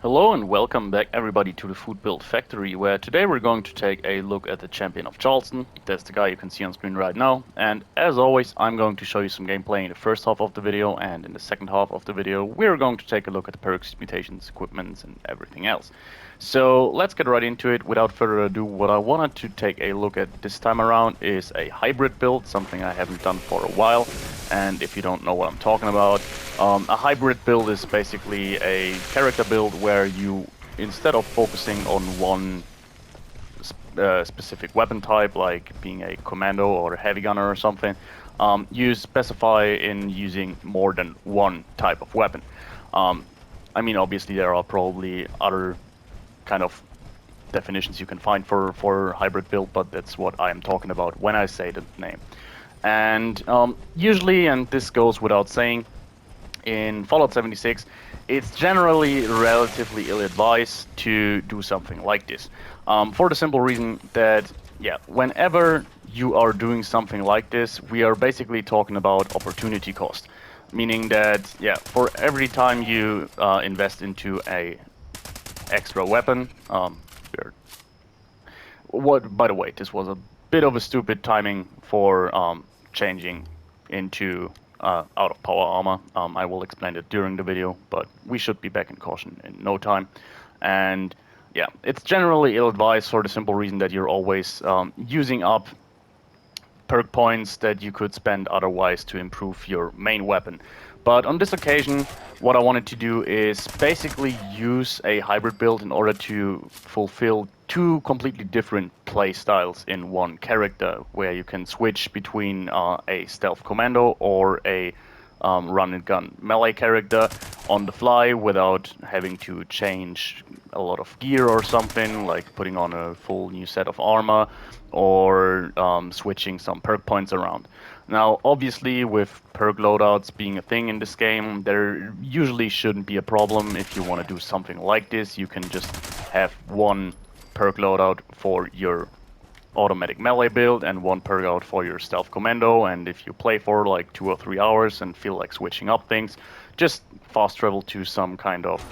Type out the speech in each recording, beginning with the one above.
Hello and welcome back everybody to the Foodbuild factory, where today we're going to take a look at the champion of Charleston. That's the guy you can see on screen right now, and as always I'm going to show you some gameplay in the first half of the video, and in the second half of the video we're going to take a look at the perks, mutations, equipments and everything else. So let's get right into it. Without further ado, what I wanted to take a look at this time around is a hybrid build, something I haven't done for a while. And if you don't know what I'm talking about, a hybrid build is basically a character build where you, instead of focusing on one specific weapon type, like being a commando or a heavy gunner or something, you specify in using more than one type of weapon. I mean, obviously there are probably other kind of definitions you can find for hybrid build, but that's what I'm talking about when I say the name. And usually, and this goes without saying, in Fallout 76, it's generally relatively ill-advised to do something like this. For the simple reason that, yeah, whenever you are doing something like this, we are basically talking about opportunity cost. Meaning that, yeah, for every time you invest into a extra weapon, by the way, this was a bit of a stupid timing for changing into out of power armor. I will explain it during the video, but we should be back in caution in no time. And yeah, it's generally ill-advised for the simple reason that you're always using up perk points that you could spend otherwise to improve your main weapon. But on this occasion, what I wanted to do is basically use a hybrid build in order to fulfill two completely different play styles in one character, where you can switch between a stealth commando or a run and gun melee character on the fly without having to change a lot of gear or something, like putting on a full new set of armor or switching some perk points around. Now, obviously, with perk loadouts being a thing in this game, there usually shouldn't be a problem. If you want to do something like this, you can just have one perk loadout for your automatic melee build and one perk out for your stealth commando. And if you play for like 2 or 3 hours and feel like switching up things, just fast travel to some kind of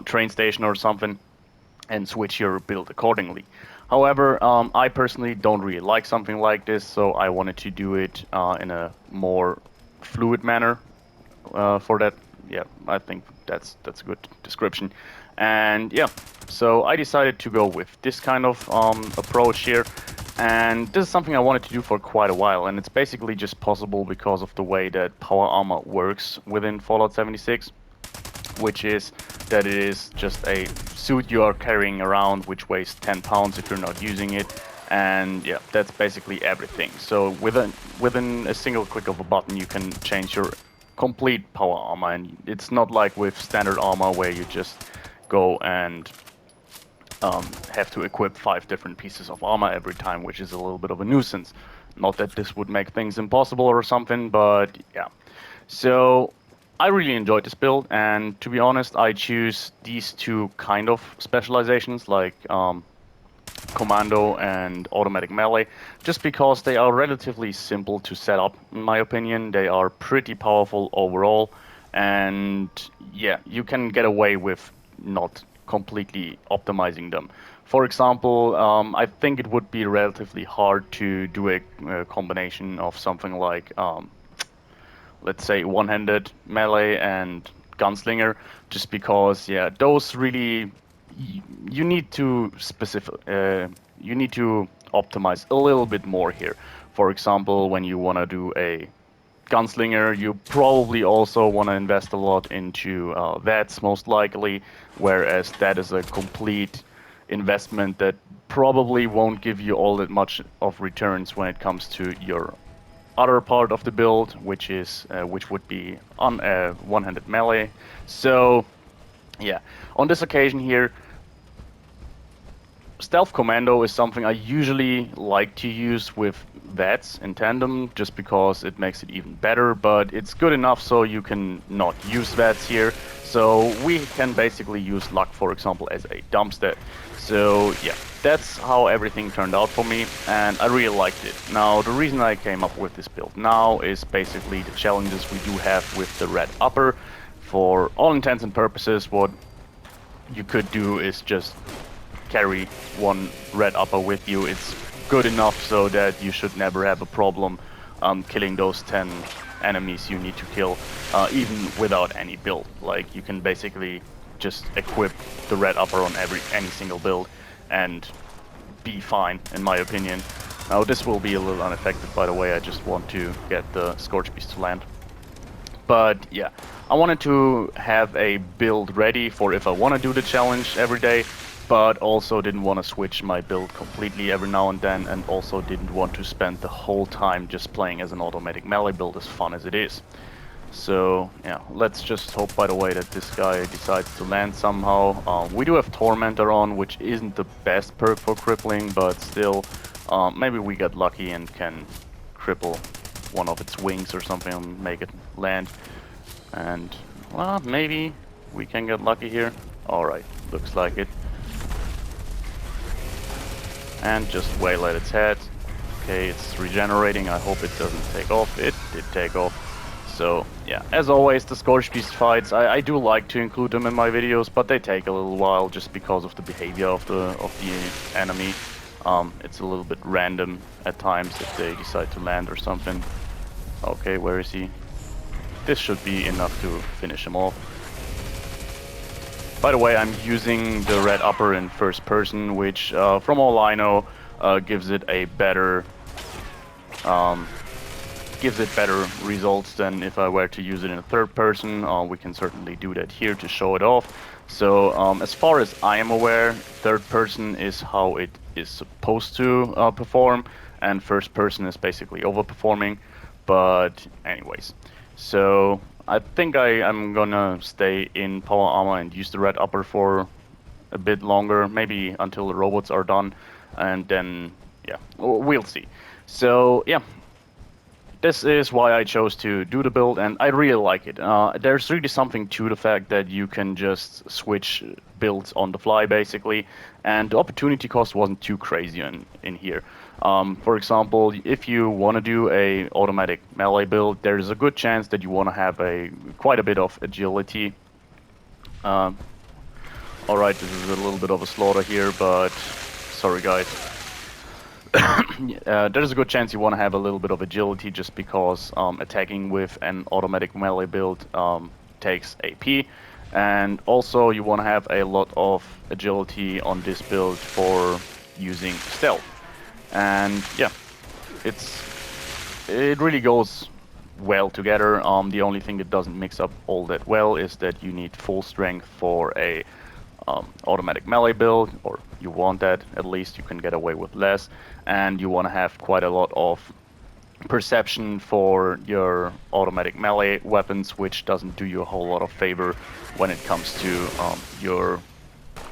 train station or something and switch your build accordingly. However, I personally don't really like something like this, so I wanted to do it in a more fluid manner for that. Yeah, I think that's a good description. And yeah, so I decided to go with this kind of approach here. And this is something I wanted to do for quite a while, and it's basically just possible because of the way that power armor works within Fallout 76, which is that it is just a suit you are carrying around which weighs 10 pounds if you're not using it, and yeah, that's basically everything. So within a single click of a button you can change your complete power armor, and it's not like with standard armor where you just go and have to equip 5 different pieces of armor every time, which is a little bit of a nuisance. Not that this would make things impossible or something, but yeah. So I really enjoyed this build, and to be honest, I choose these two kind of specializations, like commando and automatic melee, just because they are relatively simple to set up, in my opinion. They are pretty powerful overall, and yeah, you can get away with not completely optimizing them. For example, I think it would be relatively hard to do a combination of something like let's say one-handed melee and gunslinger, just because, yeah, those really you need to you need to optimize a little bit more here. For example, when you want to do a gunslinger, you probably also want to invest a lot into VATS, most likely, whereas that is a complete investment that probably won't give you all that much of returns when it comes to your other part of the build, which is which would be on one-handed melee. So yeah, on this occasion here, Stealth Commando is something I usually like to use with VATS in tandem, just because it makes it even better, but it's good enough so you can not use VATS here. So we can basically use luck, for example, as a dumpster. So yeah, that's how everything turned out for me, and I really liked it. Now, the reason I came up with this build now is basically the challenges we do have with the red upper. For all intents and purposes, what you could do is just carry one red upper with you. It's good enough so that you should never have a problem killing those 10 enemies you need to kill, even without any build. Like, you can basically just equip the red upper on any single build and be fine, in my opinion. Now this will be a little unaffected, by the way. I just want to get the Scorch Beast to land. But yeah, I wanted to have a build ready for if I want to do the challenge every day, but also didn't want to switch my build completely every now and then, and also didn't want to spend the whole time just playing as an automatic melee build, as fun as it is. So yeah, let's just hope, by the way, that this guy decides to land somehow. We do have Tormentor on, which isn't the best perk for crippling, but still, maybe we get lucky and can cripple one of its wings or something and make it land. And, well, maybe we can get lucky here. Alright, looks like it. And just wail at its head. Okay, it's regenerating. I hope it doesn't take off. It did take off. So yeah, as always, the Scorch Beast fights, I do like to include them in my videos, but they take a little while just because of the behavior of the enemy. It's a little bit random at times if they decide to land or something. Okay, where is he? This should be enough to finish him off. By the way, I'm using the red upper in first person, which from all I know gives it better results than if I were to use it in a third person. We can certainly do that here to show it off. So as far as I am aware, third person is how it is supposed to perform, and first person is basically overperforming. But anyways, so I think I'm gonna stay in power armor and use the red upper for a bit longer, maybe until the robots are done, and then yeah, we'll see. So yeah, this is why I chose to do the build, and I really like it. There's really something to the fact that you can just switch builds on the fly, basically, and the opportunity cost wasn't too crazy in here. For example, if you want to do a automatic melee build, there's a good chance that you want to have quite a bit of agility. Alright, this is a little bit of a slaughter here, but sorry guys. There's a good chance you want to have a little bit of agility just because attacking with an automatic melee build takes AP, and also you want to have a lot of agility on this build for using stealth. And yeah, it really goes well together. The only thing that doesn't mix up all that well is that you need full strength for a automatic melee build, or you want that at least. You can get away with less, and you want to have quite a lot of perception for your automatic melee weapons, which doesn't do you a whole lot of favor when it comes to your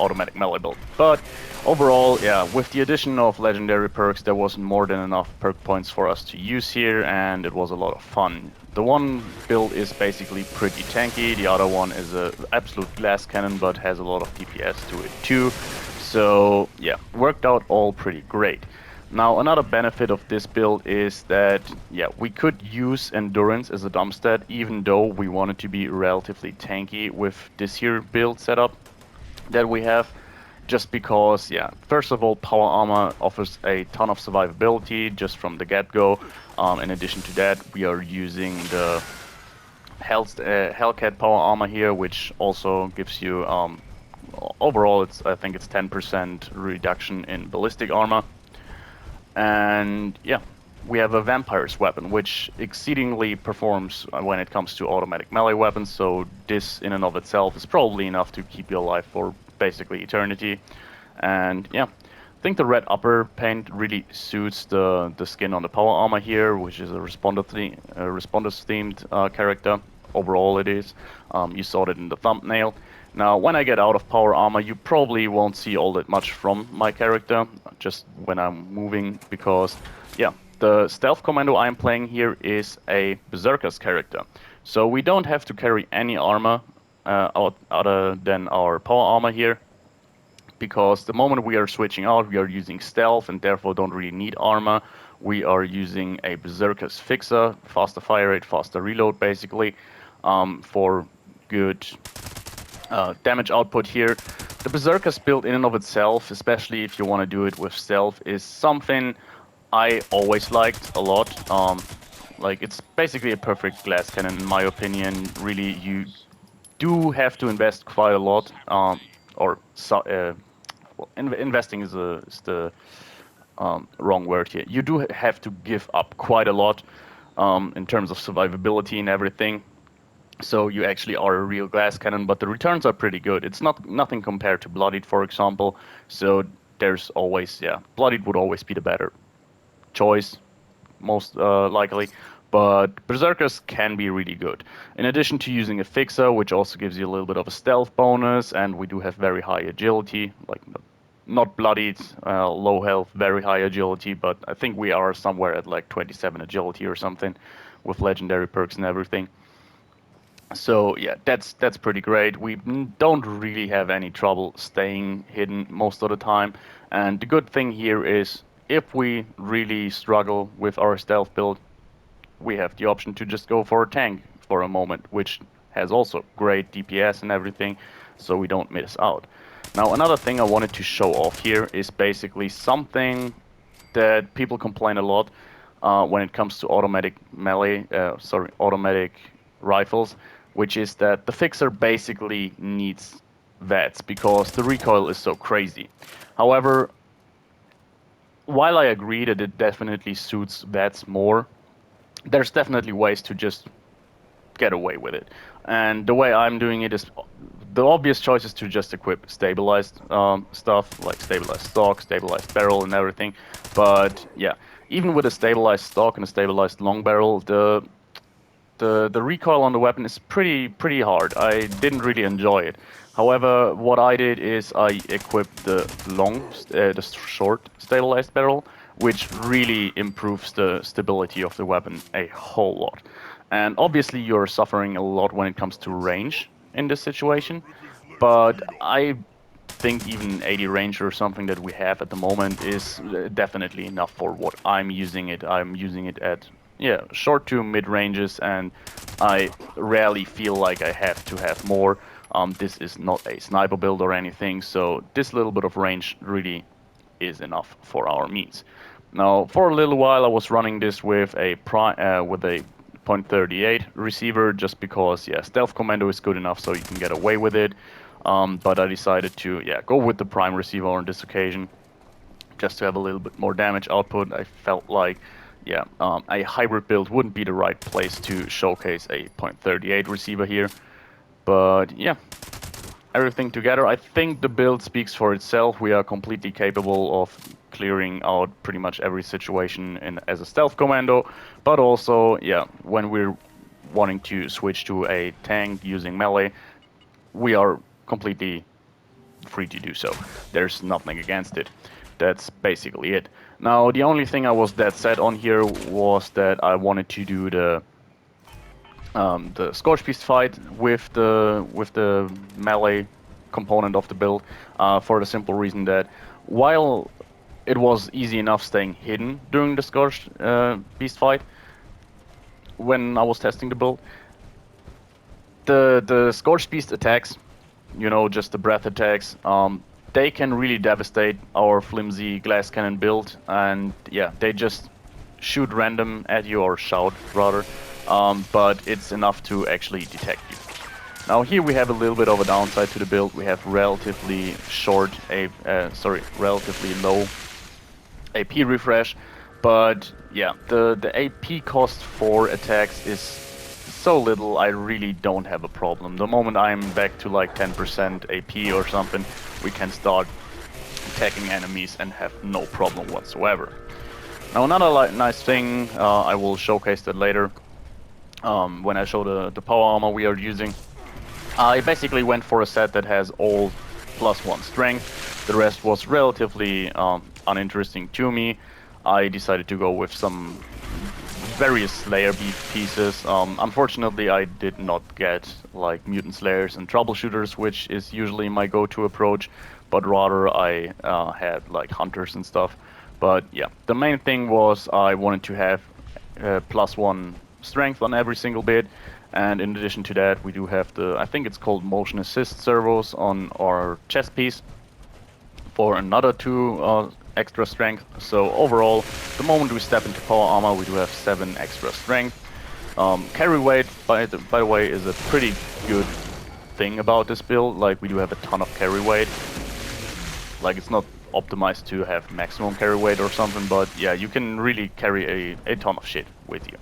automatic melee build. But overall, yeah, with the addition of legendary perks, there wasn't more than enough perk points for us to use here, and it was a lot of fun. The one build is basically pretty tanky, the other one is an absolute glass cannon, but has a lot of DPS to it too. So yeah, worked out all pretty great. Now, another benefit of this build is that, yeah, we could use endurance as a dump stat, even though we wanted to be relatively tanky with this here build setup that we have, just because, yeah, first of all, power armor offers a ton of survivability just from the get-go. In addition to that, we are using the Hellcat power armor here, which also gives you, overall, I think it's 10% reduction in ballistic armor. And yeah, we have a vampire's weapon, which exceedingly performs when it comes to automatic melee weapons, so this in and of itself is probably enough to keep you alive for basically eternity. And yeah, I think the red upper paint really suits the skin on the power armor here, which is a responders-themed character. Overall it is. You saw it in the thumbnail. Now, when I get out of power armor, you probably won't see all that much from my character, just when I'm moving, because, yeah, the stealth commando I'm playing here is a Berserker's character. So we don't have to carry any armor other than our power armor here, because the moment we are switching out, we are using stealth and therefore don't really need armor. We are using a Berserker's fixer, faster fire rate, faster reload, basically, for good damage output here. the Berserker's build in and of itself, especially if you want to do it with stealth, is something I always liked a lot. Like, it's basically a perfect glass cannon in my opinion. Really, you do have to invest quite a lot, or so, well, investing is the wrong word here. You do have to give up quite a lot in terms of survivability and everything. So you actually are a real glass cannon, but the returns are pretty good. It's nothing compared to Bloodied, for example. So there's always, yeah, Bloodied would always be the better choice, most likely. But Berserkers can be really good. In addition to using a fixer, which also gives you a little bit of a stealth bonus, and we do have very high agility, like not Bloodied, low health, very high agility, but I think we are somewhere at like 27 agility or something with legendary perks and everything. So yeah, that's pretty great. We don't really have any trouble staying hidden most of the time. And the good thing here is if we really struggle with our stealth build, we have the option to just go for a tank for a moment, which has also great DPS and everything, so we don't miss out. Now another thing I wanted to show off here is basically something that people complain a lot when it comes to automatic automatic rifles, which is that the fixer basically needs VATS because the recoil is so crazy. However, while I agree that it definitely suits VATS more, there's definitely ways to just get away with it. And the way I'm doing it is, the obvious choice is to just equip stabilized stuff, like stabilized stock, stabilized barrel and everything. But yeah, even with a stabilized stock and a stabilized long barrel, the recoil on the weapon is pretty hard. I didn't really enjoy it. However, what I did is I equipped the short stabilized barrel, which really improves the stability of the weapon a whole lot. And obviously you're suffering a lot when it comes to range in this situation, but I think even 80 range or something that we have at the moment is definitely enough for what I'm using it. I'm using it at, yeah, short to mid ranges, and I rarely feel like I have to have more. This is not a sniper build or anything, so this little bit of range really is enough for our means. Now, for a little while, I was running this with a .38 receiver, just because, yeah, stealth commando is good enough, so you can get away with it. But I decided to, yeah, go with the prime receiver on this occasion, just to have a little bit more damage output. I felt like, yeah, a hybrid build wouldn't be the right place to showcase a .38 receiver here. But yeah, everything together, I think the build speaks for itself. We are completely capable of clearing out pretty much every situation as a stealth commando, but also, yeah, when we're wanting to switch to a tank using melee, we are completely free to do so. There's nothing against it. That's basically it. Now, the only thing I was dead set on here was that I wanted to do the Scorch Beast fight with the melee component of the build, for the simple reason that while it was easy enough staying hidden during the Scorch Beast fight when I was testing the build, the Scorch Beast attacks, you know, just the breath attacks, they can really devastate our flimsy glass cannon build, and yeah, they just shoot random at you, or shout rather, but it's enough to actually detect you. Now here we have a little bit of a downside to the build. We have relatively relatively low AP refresh, but yeah, the AP cost for attacks is so little, I really don't have a problem. The moment I'm back to like 10% AP or something, we can start attacking enemies and have no problem whatsoever. Now another nice thing, I will showcase that later when I show the power armor we are using. I basically went for a set that has all +1 strength. The rest was relatively uninteresting to me. I decided to go with some various Slayer pieces. Unfortunately, I did not get like Mutant Slayers and Troubleshooters, which is usually my go-to approach, but rather I had like Hunters and stuff. But yeah, the main thing was I wanted to have +1 strength on every single bit, And in addition to that, we do have the, I think it's called motion assist servos on our chest piece for another 2 extra strength. So overall, the moment we step into power armor, we do have 7 extra strength. Carry weight, by the way, is a pretty good thing about this build. Like, we do have a ton of carry weight. Like, it's not optimized to have maximum carry weight or something, but yeah, you can really carry a ton of shit with you.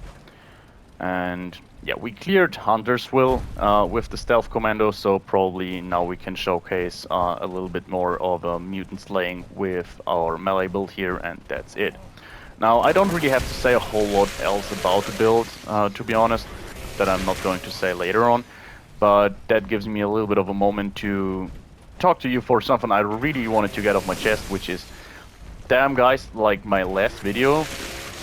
And yeah, we cleared Hunter's Will with the Stealth Commando, so probably now we can showcase a little bit more of a mutant slaying with our melee build here, and that's it. Now, I don't really have to say a whole lot else about the build, to be honest, that I'm not going to say later on, but that gives me a little bit of a moment to talk to you for something I really wanted to get off my chest, which is, damn guys, like my last video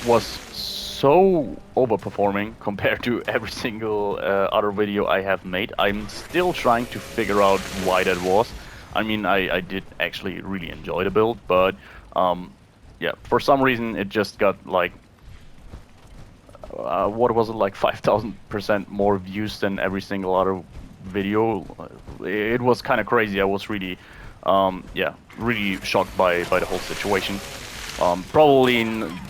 was so overperforming compared to every single other video I have made. I'm still trying to figure out why that was. I mean, I did actually really enjoy the build, but yeah, for some reason it just got like, what was it, like 5,000% more views than every single other video. It was kind of crazy. I was really, yeah, really shocked by the whole situation. Probably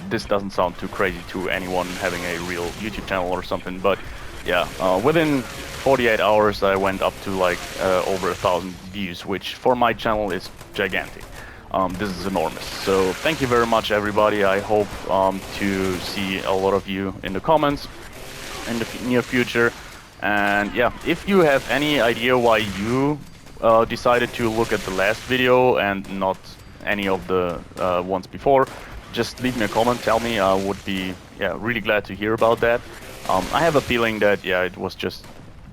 this doesn't sound too crazy to anyone having a real YouTube channel or something, but yeah, within 48 hours I went up to like over 1,000 views, which for my channel is gigantic. This is enormous. So thank you very much, everybody. I hope to see a lot of you in the comments in the near future. And yeah, if you have any idea why you decided to look at the last video and not any of the ones before, just leave me a comment, tell me. I would be really glad to hear about that. I have a feeling that it was just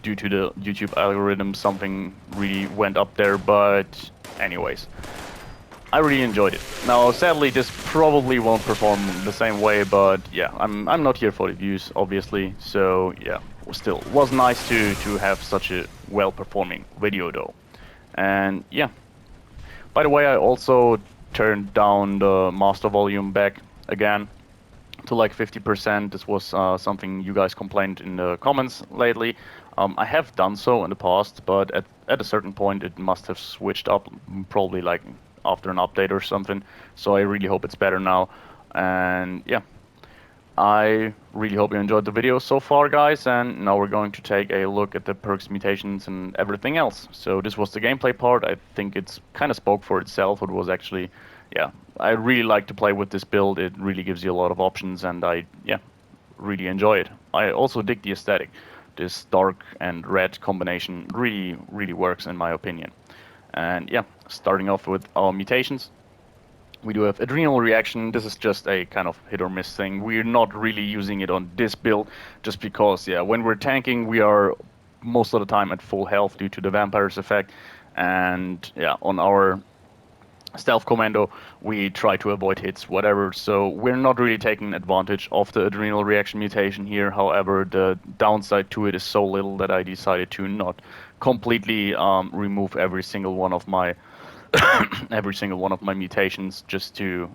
due to the YouTube algorithm, something really went up there, but anyways, I really enjoyed it. Now, sadly, this probably won't perform the same way, but yeah, I'm not here for the views, obviously. So yeah, still was nice to have such a well-performing video though. And yeah, by the way, I also turned down the master volume back again to like 50%. This was something you guys complained in the comments lately. I have done so in the past, but at a certain point it must have switched up, probably like after an update or something. So I really hope it's better now. And yeah, I really hope you enjoyed the video so far, guys, and now we're going to take a look at the perks, mutations, and everything else. So this was the gameplay part. I think it's kind of spoke for itself. It was actually, yeah, I really like to play with this build. It really gives you a lot of options, and I, really enjoy it. I also dig the aesthetic. This dark and red combination really, really works in my opinion. And yeah, starting off with our mutations. We do have adrenal reaction. This is just a kind of hit or miss thing. We're not really using it on this build just because, when we're tanking, we are most of the time at full health due to the vampires effect. And on our stealth commando, we try to avoid hits, whatever. So we're not really taking advantage of the adrenal reaction mutation here. However, the downside to it is so little that I decided to not completely remove every single one of my mutations, just to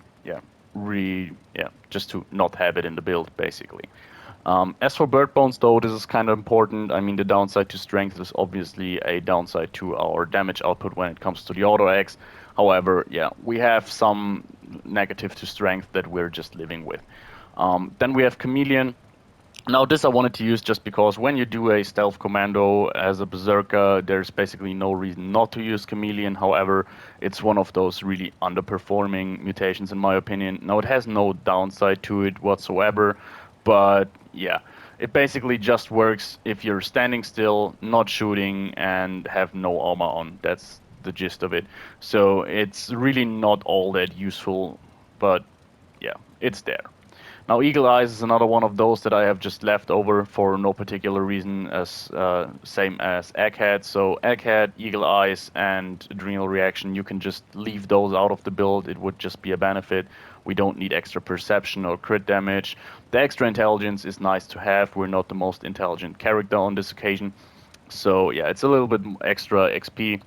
just to not have it in the build, basically. As for bird bones, though, this is kind of important. I mean, the downside to strength is obviously a downside to our damage output when it comes to the auto X. However, we have some negative to strength that we're just living with. Then we have chameleon. Now, this I wanted to use just because when you do a stealth commando as a berserker, there's basically no reason not to use chameleon. However, it's one of those really underperforming mutations in my opinion. Now, it has no downside to it whatsoever, but it basically just works if you're standing still, not shooting, and have no armor on. That's the gist of it. So it's really not all that useful, but it's there. Now, Eagle Eyes is another one of those that I have just left over for no particular reason, as same as Egghead. So Egghead, Eagle Eyes, and Adrenal Reaction, you can just leave those out of the build. It would just be a benefit. We don't need extra perception or crit damage. The extra intelligence is nice to have. We're not the most intelligent character on this occasion. So it's a little bit extra XP.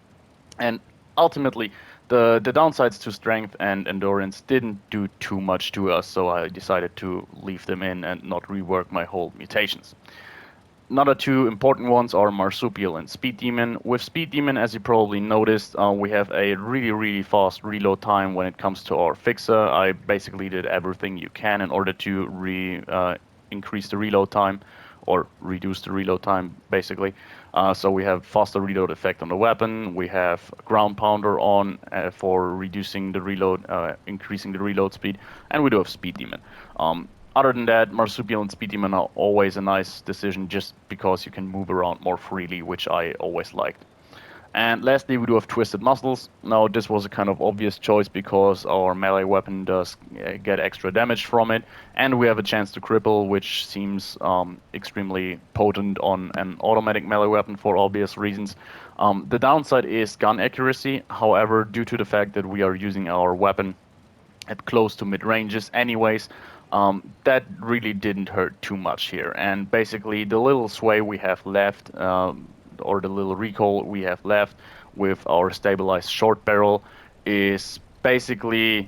And ultimately, the downsides to strength and endurance didn't do too much to us, so I decided to leave them in and not rework my whole mutations. Another two important ones are Marsupial and Speed Demon. With Speed Demon, as you probably noticed, we have a really fast reload time when it comes to our fixer. I basically did everything you can in order to increase the reload time, or reduce the reload time, basically. So we have faster reload effect on the weapon. We have ground pounder on for reducing the reload, increasing the reload speed, and we do have Speed Demon. Other than that, Marsupial and Speed Demon are always a nice decision just because you can move around more freely, which I always liked. And lastly, we do have Twisted Muscles. Now, this was a kind of obvious choice because our melee weapon does get extra damage from it, and we have a chance to cripple, which seems extremely potent on an automatic melee weapon for obvious reasons. The downside is gun accuracy. However, due to the fact that we are using our weapon at close to mid ranges anyways, that really didn't hurt too much here. And basically, the little sway we have left, or the little recoil we have left with our stabilized short barrel, is basically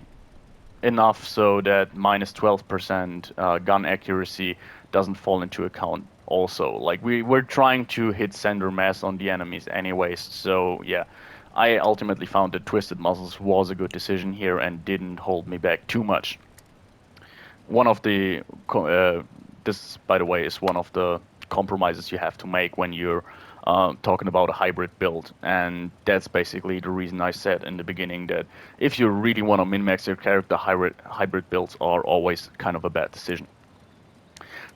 enough so that minus 12% gun accuracy doesn't fall into account also. Like, we're trying to hit center mass on the enemies anyways, so yeah. I ultimately found that Twisted Muscles was a good decision here and didn't hold me back too much. One of the this, by the way, is one of the compromises you have to make when you're talking about a hybrid build, and that's basically the reason I said in the beginning that if you really want to min-max your character, hybrid builds are always kind of a bad decision.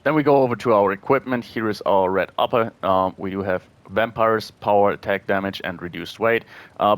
Then we go over to our equipment. Here is our red upper. We do have vampires, power, attack damage, and reduced weight.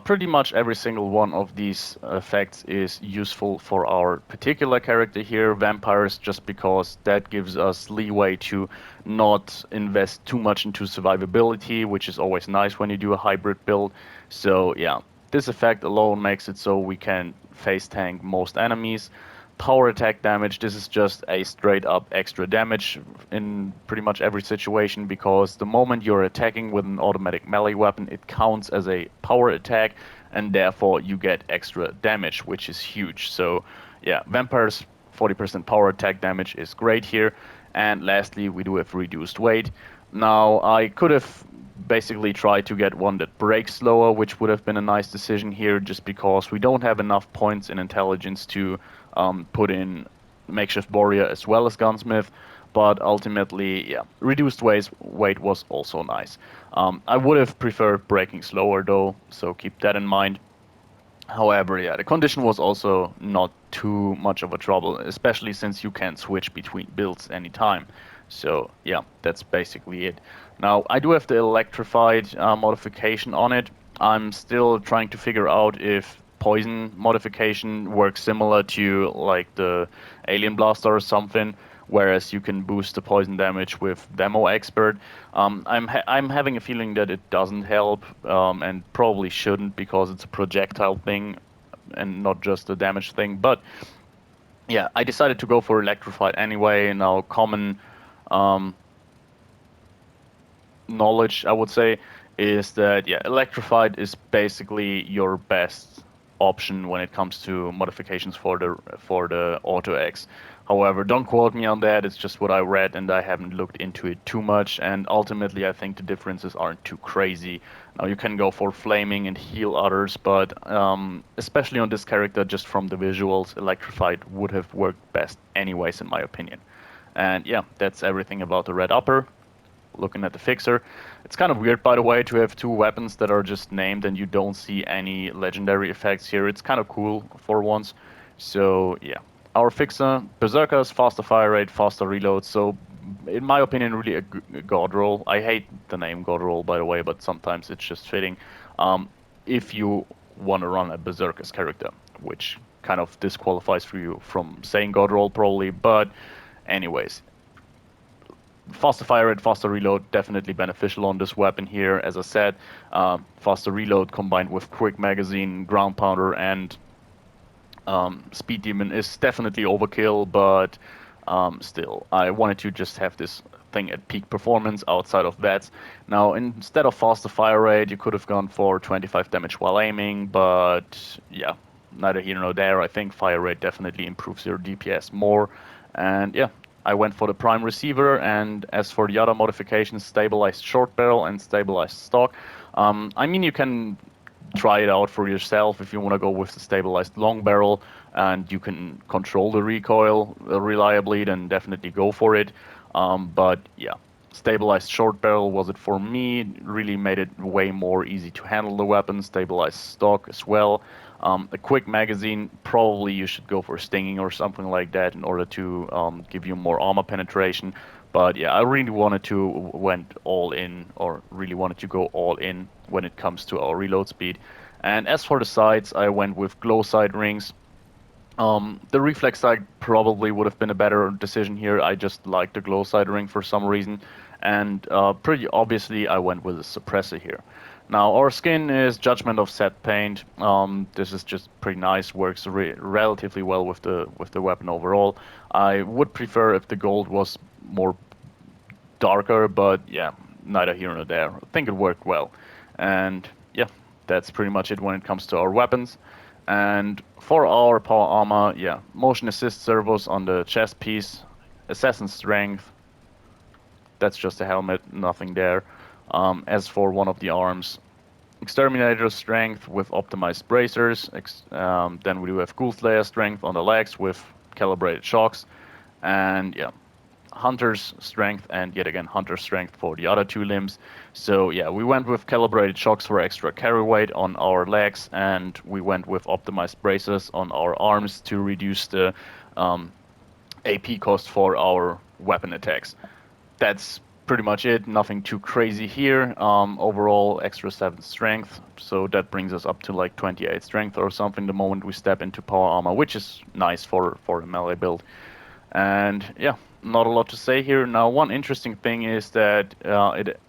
Pretty much every single one of these effects is useful for our particular character here, vampires, just because that gives us leeway to not invest too much into survivability, which is always nice when you do a hybrid build. So yeah, this effect alone makes it so we can face tank most enemies. Power attack damage, this is just a straight up extra damage in pretty much every situation, because the moment you're attacking with an automatic melee weapon, it counts as a power attack, and therefore you get extra damage, which is huge. So yeah, vampires 40% power attack damage is great here. And lastly, we do have reduced weight. Now, I could have basically tried to get one that breaks slower, which would have been a nice decision here, just because we don't have enough points in intelligence to put in Makeshift Warrior as well as Gunsmith. But ultimately, yeah, reduced weight was also nice. I would have preferred breaking slower though, so keep that in mind. However, yeah, the condition was also not too much of a trouble, especially since you can switch between builds anytime. So yeah, that's basically it. Now, I do have the electrified modification on it. I'm still trying to figure out if poison modification works similar to like the Alien Blaster or something, whereas you can boost the poison damage with Demo Expert. I'm having a feeling that it doesn't help, and probably shouldn't, because it's a projectile thing and not just a damage thing. But yeah, I decided to go for electrified anyway. Now, common knowledge, I would say, is that yeah, electrified is basically your best option when it comes to modifications for the Auto X. However, don't quote me on that. It's just what I read, and I haven't looked into it too much. And ultimately, I think the differences aren't too crazy. Now, you can go for flaming and heal others, but especially on this character, just from the visuals, electrified would have worked best anyways, in my opinion. And yeah, that's everything about the red upper. Looking at the fixer, it's kind of weird, by the way, to have two weapons that are just named and you don't see any legendary effects here. It's kind of cool for once. So yeah, our fixer, Berserkers, faster fire rate, faster reload. So in my opinion, really a god roll. I hate the name god roll, by the way, but sometimes it's just fitting. If you want to run a Berserkers character, which kind of disqualifies for you from saying god roll probably, but anyways, faster fire rate, faster reload, definitely beneficial on this weapon here. As I said, faster reload combined with quick magazine, ground pounder, and Speed Demon is definitely overkill, but still, I wanted to just have this thing at peak performance outside of that. Now, instead of faster fire rate, you could have gone for 25 damage while aiming, but yeah, neither here nor there. I think fire rate definitely improves your DPS more, and yeah, I went for the prime receiver, and as for the other modifications, stabilized short barrel and stabilized stock. I mean, you can try it out for yourself if you want to go with the stabilized long barrel and you can control the recoil reliably, then definitely go for it. But yeah, stabilized short barrel was it for me. Really made it way more easy to handle the weapon. Stabilized stock as well. A quick magazine, probably you should go for stinging or something like that in order to give you more armor penetration. But yeah, I really wanted to went all in, or really wanted to go all in when it comes to our reload speed. And as for the sights, I went with glow sight rings. The reflex sight probably would have been a better decision here. I just like the glow sight ring for some reason. And pretty obviously, I went with a suppressor here. Now, our skin is Judgment of Set Paint. This is just pretty nice, works relatively well with the weapon overall. I would prefer if the gold was more darker, but yeah, neither here nor there. I think it worked well. And yeah, that's pretty much it when it comes to our weapons. And for our power armor, yeah, motion assist servos on the chest piece, assassin strength, that's just a helmet, nothing there. As for one of the arms, exterminator strength with optimized bracers, then we do have ghoul slayer strength on the legs with calibrated shocks, and yeah, hunter's strength and yet again hunter's strength for the other two limbs. So yeah, we went with calibrated shocks for extra carry weight on our legs, and we went with optimized bracers on our arms to reduce the AP cost for our weapon attacks. That's pretty much it. Nothing too crazy here. Overall, extra 7 strength, so that brings us up to like 28 strength or something the moment we step into power armor, which is nice for a melee build. And yeah, not a lot to say here. Now, one interesting thing is that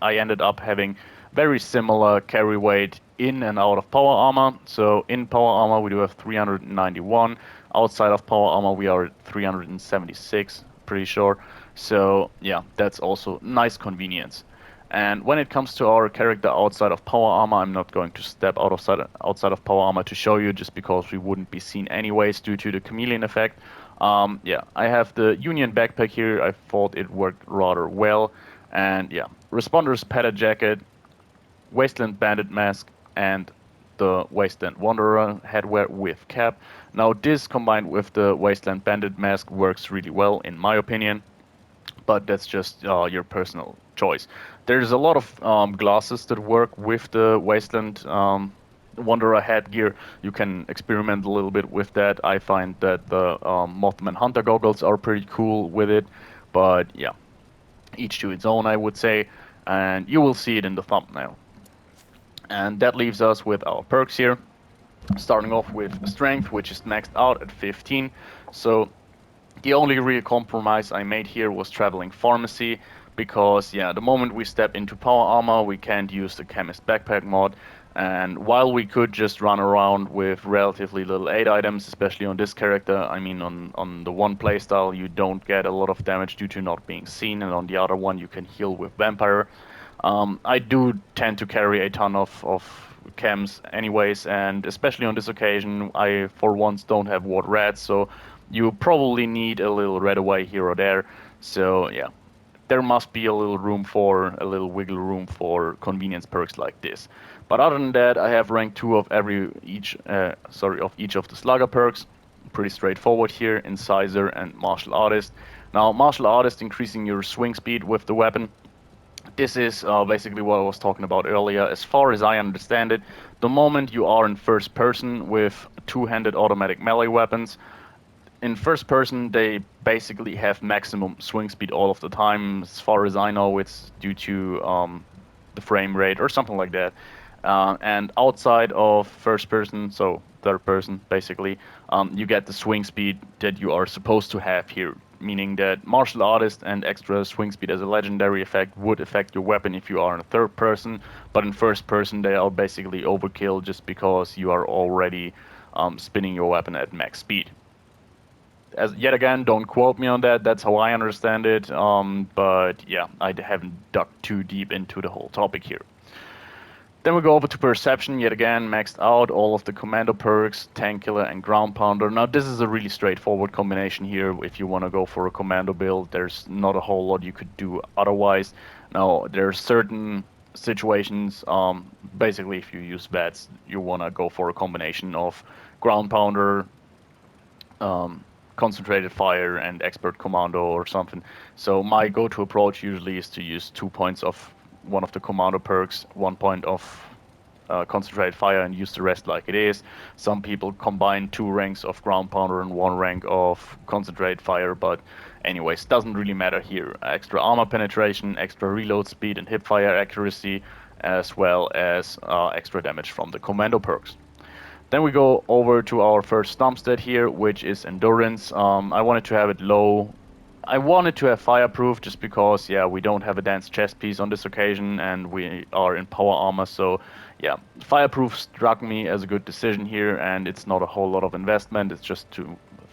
I ended up having very similar carry weight in and out of power armor. So in power armor we do have 391. Outside of power armor we are at 376, pretty sure. So yeah, that's also nice convenience. And when it comes to our character outside of power armor, I'm not going to step outside of power armor to show you, just because we wouldn't be seen anyways due to the chameleon effect. Yeah, I have the Union backpack here. I thought it worked rather well. And yeah, Responder's padded jacket, Wasteland bandit mask, and the Wasteland Wanderer headwear with cap. Now this combined with the Wasteland bandit mask works really well in my opinion, but that's just your personal choice. There's a lot of glasses that work with the Wasteland Wanderer headgear. You can experiment a little bit with that. I find that the Mothman Hunter goggles are pretty cool with it, but yeah, each to its own, I would say, and you will see it in the thumbnail. And that leaves us with our perks here, starting off with Strength, which is maxed out at 15. So the only real compromise I made here was Traveling Pharmacy, because yeah, the moment we step into power armor, we can't use the Chemist Backpack mod, and while we could just run around with relatively little aid items, especially on this character, I mean on the one playstyle you don't get a lot of damage due to not being seen, and on the other one you can heal with Vampire. I do tend to carry a ton of chems anyways, and especially on this occasion, I for once don't have Ward Red, so you probably need a little red away here or there. So yeah, there must be a little wiggle room for convenience perks like this. But other than that, I have rank 2 of each of the slugger perks. Pretty straightforward here, Incisor and Martial Artist. Now, Martial Artist increasing your swing speed with the weapon. This is basically what I was talking about earlier. As far as I understand it, the moment you are in first person with two-handed automatic melee weapons, in first person they basically have maximum swing speed all of the time. As far as I know, it's due to the frame rate or something like that. And outside of first person, so third person basically, you get the swing speed that you are supposed to have here, meaning that Martial Artist and extra swing speed as a legendary effect would affect your weapon if you are in a third person, but in first person they are basically overkill just because you are already spinning your weapon at max speed. As yet again, don't quote me on that, that's how I understand it, but yeah, I haven't dug too deep into the whole topic here. Then we go over to Perception, yet again, maxed out all of the Commando perks, Tank Killer and Ground Pounder. Now this is a really straightforward combination here. If you want to go for a Commando build, there's not a whole lot you could do otherwise. Now there are certain situations, basically if you use VATS, you want to go for a combination of Ground Pounder, concentrated fire and expert commando or something. So my go-to approach usually is to use 2 points of one of the commando perks, 1 point of concentrated fire, and use the rest like it is. Some people combine 2 ranks of ground pounder and 1 rank of concentrated fire, but anyways, doesn't really matter here. Extra armor penetration, extra reload speed and hip fire accuracy, as well as extra damage from the commando perks. Then we go over to our first stomp stat here, which is endurance. I wanted to have it low. I wanted to have fireproof just because, yeah, we don't have a dense chest piece on this occasion and we are in power armor. So, yeah, fireproof struck me as a good decision here, and it's not a whole lot of investment. It's just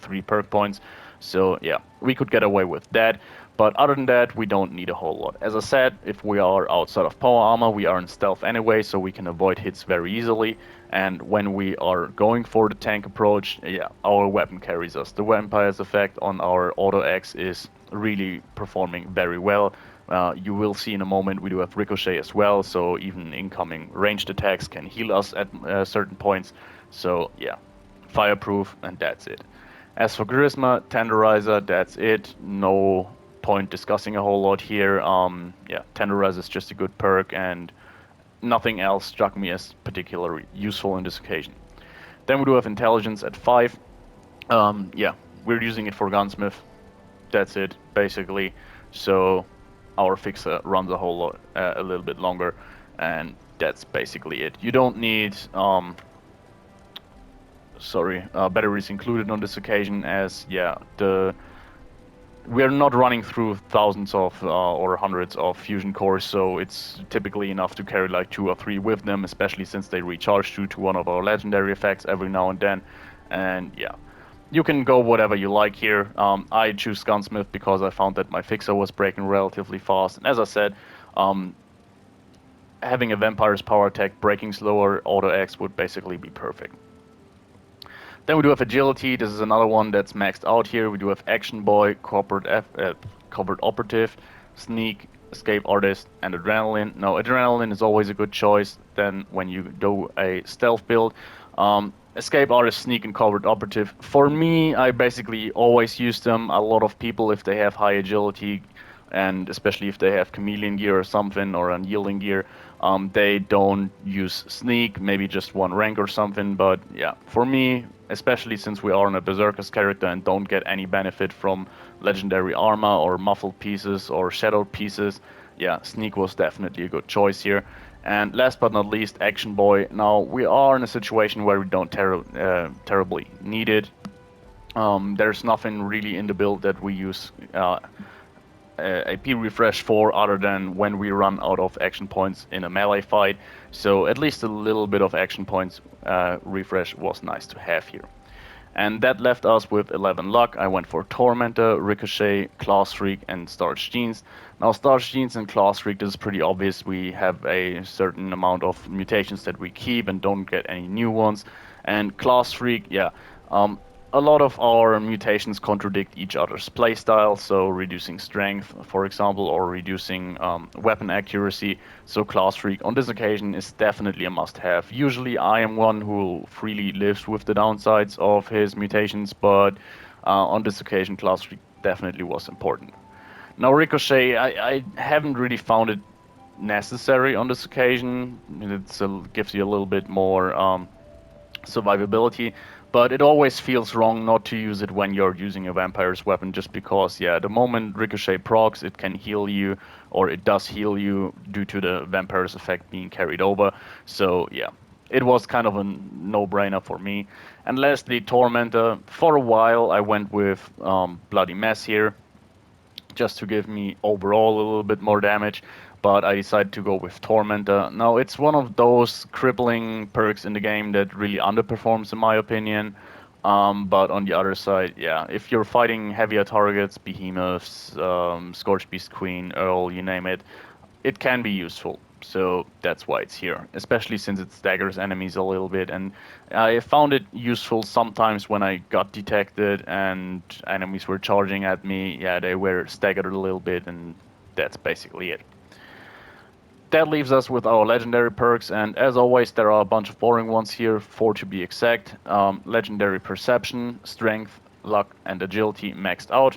3 perk points. So, yeah, we could get away with that. But other than that, we don't need a whole lot. As I said, if we are outside of power armor, we are in stealth anyway, so we can avoid hits very easily. And when we are going for the tank approach, yeah, our weapon carries us. The vampire's effect on our auto X is really performing very well. You will see in a moment we do have ricochet as well, so even incoming ranged attacks can heal us at certain points. So yeah, fireproof, and that's it. As for charisma, tenderizer, that's it. No point discussing a whole lot here. Yeah, tenderizer is just a good perk, and nothing else struck me as particularly useful in this occasion. Then we do have intelligence at 5. Yeah, we're using it for gunsmith. That's it, basically. So our fixer runs a whole lot, a little bit longer, and that's basically it. You don't need batteries included on this occasion, as yeah, we're not running through thousands of or hundreds of fusion cores, so it's typically enough to carry like 2 or 3 with them, especially since they recharge due to one of our legendary effects every now and then. And yeah, you can go whatever you like here. I choose gunsmith because I found that my fixer was breaking relatively fast, and as I said, having a vampire's power attack breaking slower auto X would basically be perfect. Then we do have agility. This is another one that's maxed out here. We do have action boy, covert operative, sneak, escape artist, and adrenaline. Now adrenaline is always a good choice then when you do a stealth build. Escape artist, sneak, and covert operative. For me, I basically always use them. A lot of people, if they have high agility, and especially if they have chameleon gear or something, or unyielding gear, they don't use sneak, maybe just 1 rank or something. But yeah, for me, especially since we are on a berserker's character and don't get any benefit from legendary armor or muffled pieces or shadowed pieces, yeah, sneak was definitely a good choice here. And last but not least, action boy. Now we are in a situation where we don't terribly need it. There's nothing really in the build that we use AP refresh for other than when we run out of action points in a melee fight. So at least a little bit of action points refresh was nice to have here. And that left us with 11 luck. I went for Tormentor, Ricochet, Claw Streak, and Starch Genes. Now Starch Genes and Claw Streak, this is pretty obvious. We have a certain amount of mutations that we keep and don't get any new ones. And Claw Streak, yeah, a lot of our mutations contradict each other's playstyle, so reducing strength, for example, or reducing weapon accuracy. So Claw Streak on this occasion is definitely a must-have. Usually I am one who freely lives with the downsides of his mutations, but on this occasion Claw Streak definitely was important. Now Ricochet, I haven't really found it necessary on this occasion. It gives you a little bit more survivability, but it always feels wrong not to use it when you're using a vampire's weapon, just because, yeah, the moment Ricochet procs, it can heal you, or it does heal you due to the vampire's effect being carried over. So yeah, it was kind of a no-brainer for me. And lastly, Tormentor. For a while I went with Bloody Mess here, just to give me overall a little bit more damage, but I decided to go with Tormentor. Now, it's one of those crippling perks in the game that really underperforms in my opinion, but on the other side, yeah, if you're fighting heavier targets, behemoths, Scorch Beast Queen, Earl, you name it, it can be useful. So that's why it's here, especially since it staggers enemies a little bit. And I found it useful sometimes when I got detected and enemies were charging at me. Yeah, they were staggered a little bit, and that's basically it. That leaves us with our legendary perks, and as always, there are a bunch of boring ones here, 4 to be exact. Legendary Perception, Strength, Luck, and Agility maxed out.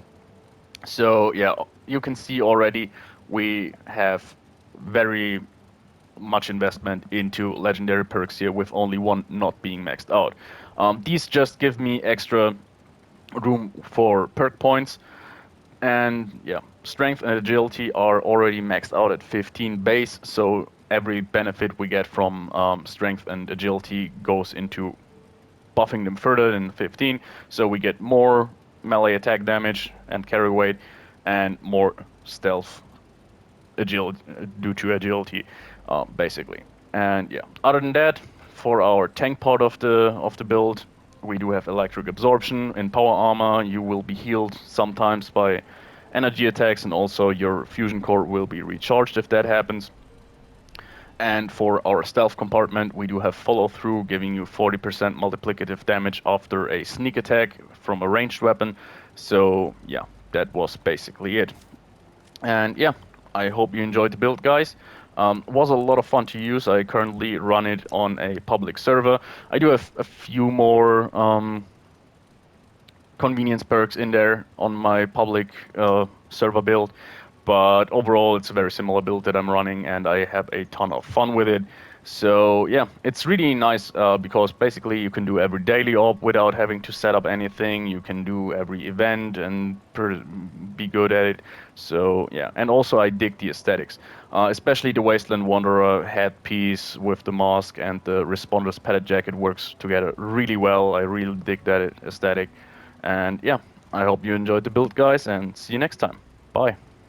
So yeah, you can see already we have very much investment into legendary perks here with only one not being maxed out. These just give me extra room for perk points, and yeah, strength and agility are already maxed out at 15 base, so every benefit we get from strength and agility goes into buffing them further than 15, so we get more melee attack damage and carry weight and more stealth agility due to agility, basically. And yeah, other than that, for our tank part of the build, we do have electric absorption. In power armor, you will be healed sometimes by energy attacks, and also your fusion core will be recharged if that happens. And for our stealth compartment, we do have follow through, giving you 40% multiplicative damage after a sneak attack from a ranged weapon. So yeah, that was basically it. And yeah, I hope you enjoyed the build, guys. Was a lot of fun to use. I currently run it on a public server. I do have a few more convenience perks in there on my public server build, but overall it's a very similar build that I'm running, and I have a ton of fun with it. So yeah, it's really nice because basically you can do every daily op without having to set up anything. You can do every event and be good at it. So yeah, and also I dig the aesthetics, especially the Wasteland Wanderer headpiece with the mask and the Responder's padded jacket works together really well. I really dig that aesthetic. And yeah, I hope you enjoyed the build, guys, and see you next time. Bye.